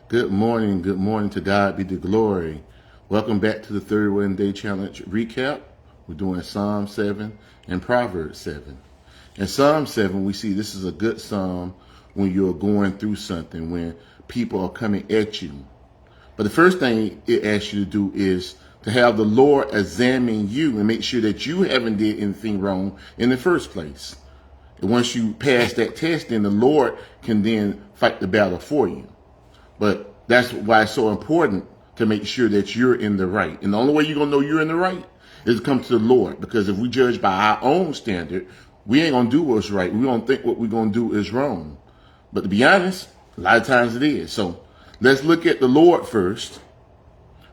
Good morning. Good morning. To God be the glory. Welcome back to the 31 Day Challenge recap. We're doing Psalm 7 and Proverbs 7. In Psalm 7, we see this is a good psalm when you're going through something, when people are coming at you. But the first thing it asks you to do is to have the Lord examine you and make sure that you haven't did anything wrong in the first place. And once you pass that test, then the Lord can then fight the battle for you. But that's why it's so important to make sure that you're in the right. And the only way you're going to know you're in the right is to come to the Lord. Because if we judge by our own standard, we ain't going to do what's right. We don't think what we're going to do is wrong. But to be honest, a lot of times it is. So let's look at the Lord first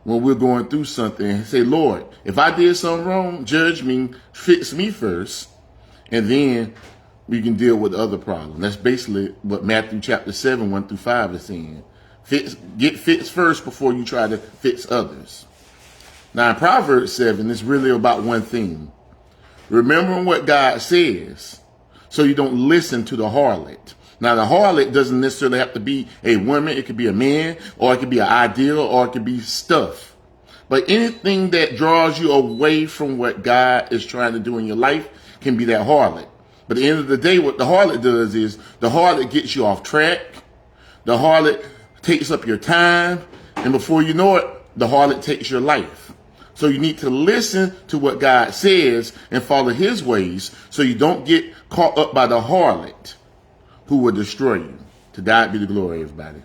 when we're going through something and say, Lord, if I did something wrong, judge me, fix me first, and then we can deal with the other problem. That's basically what Matthew chapter 7, 1 through 5 is saying. Get fixed first before you try to fix others. Now in Proverbs 7, it's really about one thing. Remembering what God says so you don't listen to the harlot. Now the harlot doesn't necessarily have to be a woman. It could be a man, or it could be an ideal, or it could be stuff. But anything that draws you away from what God is trying to do in your life can be that harlot. But at the end of the day, what the harlot does is the harlot gets you off track. The harlot takes up your time. And before you know it, the harlot takes your life. So you need to listen to what God says and follow his ways so you don't get caught up by the harlot who will destroy you. To God be the glory, everybody.